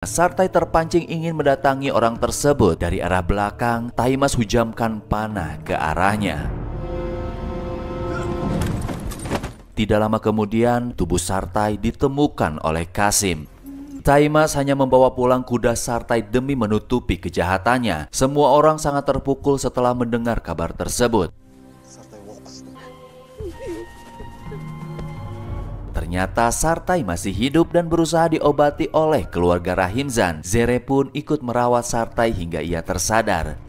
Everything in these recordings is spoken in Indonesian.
Sartai terpancing ingin mendatangi orang tersebut. Dari arah belakang, Taimas hujamkan panah ke arahnya. Tidak lama kemudian, tubuh Sartai ditemukan oleh Kasim. Taimas hanya membawa pulang kuda Sartai demi menutupi kejahatannya. Semua orang sangat terpukul setelah mendengar kabar tersebut. Ternyata Sartai masih hidup dan berusaha diobati oleh keluarga Rahimzan. Zere pun ikut merawat Sartai hingga ia tersadar.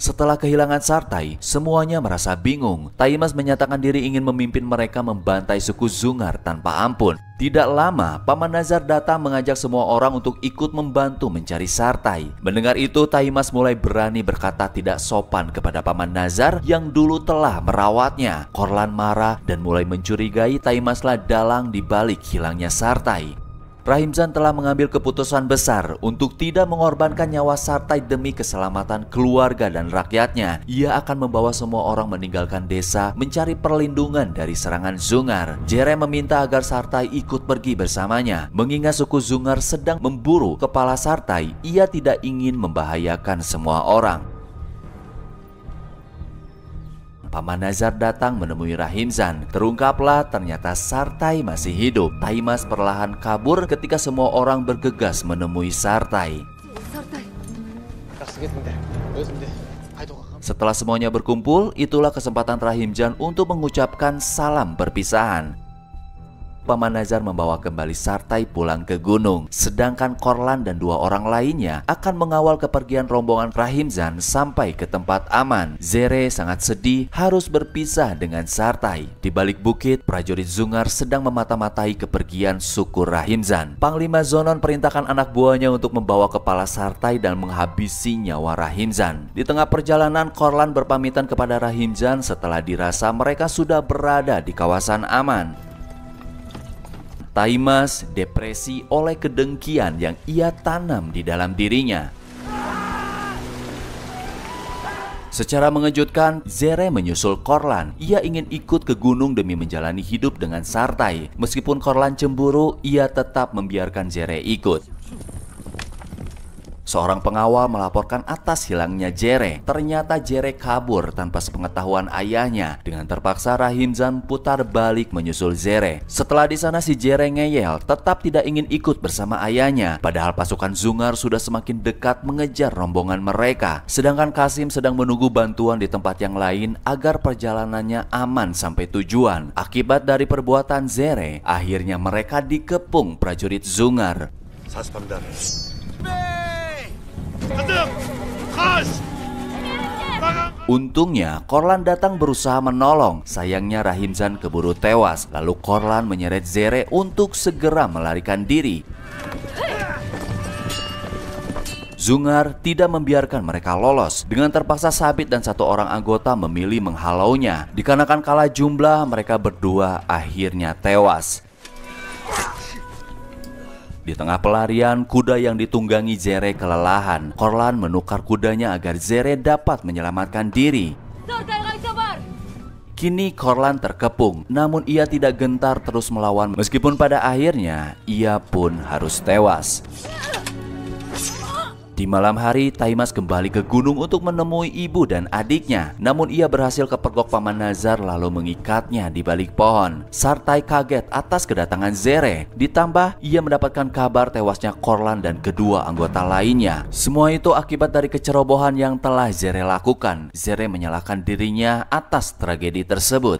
Setelah kehilangan Sartai, semuanya merasa bingung. Taimas menyatakan diri ingin memimpin mereka membantai suku Zungar tanpa ampun. Tidak lama, Paman Nazar datang mengajak semua orang untuk ikut membantu mencari Sartai. Mendengar itu, Taimas mulai berani berkata tidak sopan kepada Paman Nazar yang dulu telah merawatnya. Korlan marah dan mulai mencurigai Taimaslah dalang di balik hilangnya Sartai. Rahimzan telah mengambil keputusan besar untuk tidak mengorbankan nyawa Sartai demi keselamatan keluarga dan rakyatnya. Ia akan membawa semua orang meninggalkan desa mencari perlindungan dari serangan Zungar. Zere meminta agar Sartai ikut pergi bersamanya. Mengingat suku Zungar sedang memburu kepala Sartai, ia tidak ingin membahayakan semua orang. Paman Nazar datang menemui Rahimzan. Terungkaplah ternyata Sartai masih hidup. Taimas perlahan kabur ketika semua orang bergegas menemui Sartai. Setelah semuanya berkumpul, itulah kesempatan Rahimzan untuk mengucapkan salam perpisahan. Paman Nazar membawa kembali Sartai pulang ke gunung. Sedangkan Korlan dan dua orang lainnya akan mengawal kepergian rombongan Rahimzan sampai ke tempat aman. Zere sangat sedih harus berpisah dengan Sartai. Di balik bukit, prajurit Zungar sedang memata-matai kepergian suku Rahimzan. Panglima Zonon perintahkan anak buahnya untuk membawa kepala Sartai dan menghabisi nyawa Rahimzan. Di tengah perjalanan, Korlan berpamitan kepada Rahimzan setelah dirasa mereka sudah berada di kawasan aman. Taimas depresi oleh kedengkian yang ia tanam di dalam dirinya. Secara mengejutkan, Zere menyusul Korlan. Ia ingin ikut ke gunung demi menjalani hidup dengan Sartai. Meskipun Korlan cemburu, ia tetap membiarkan Zere ikut. Seorang pengawal melaporkan atas hilangnya Zere. Ternyata Zere kabur tanpa sepengetahuan ayahnya. Dengan terpaksa Rahimzan putar balik menyusul Zere. Setelah di sana si Zere ngeyel, tetap tidak ingin ikut bersama ayahnya. Padahal pasukan Zungar sudah semakin dekat mengejar rombongan mereka. Sedangkan Kasim sedang menunggu bantuan di tempat yang lain agar perjalanannya aman sampai tujuan. Akibat dari perbuatan Zere, akhirnya mereka dikepung prajurit Zungar. Untungnya Korlan datang berusaha menolong. Sayangnya Rahimzan keburu tewas. Lalu Korlan menyeret Zere untuk segera melarikan diri. Zungar tidak membiarkan mereka lolos. Dengan terpaksa Sabit dan satu orang anggota memilih menghalaunya. Dikarenakan kalah jumlah, mereka berdua akhirnya tewas. Di tengah pelarian, kuda yang ditunggangi Zere kelelahan. Korlan menukar kudanya agar Zere dapat menyelamatkan diri. Kini Korlan terkepung, namun ia tidak gentar terus melawan meskipun pada akhirnya ia pun harus tewas. Di malam hari, Taimas kembali ke gunung untuk menemui ibu dan adiknya. Namun ia berhasil kepergok Paman Nazar lalu mengikatnya di balik pohon. Sartai kaget atas kedatangan Zere. Ditambah ia mendapatkan kabar tewasnya Korlan dan kedua anggota lainnya. Semua itu akibat dari kecerobohan yang telah Zere lakukan. Zere menyalahkan dirinya atas tragedi tersebut.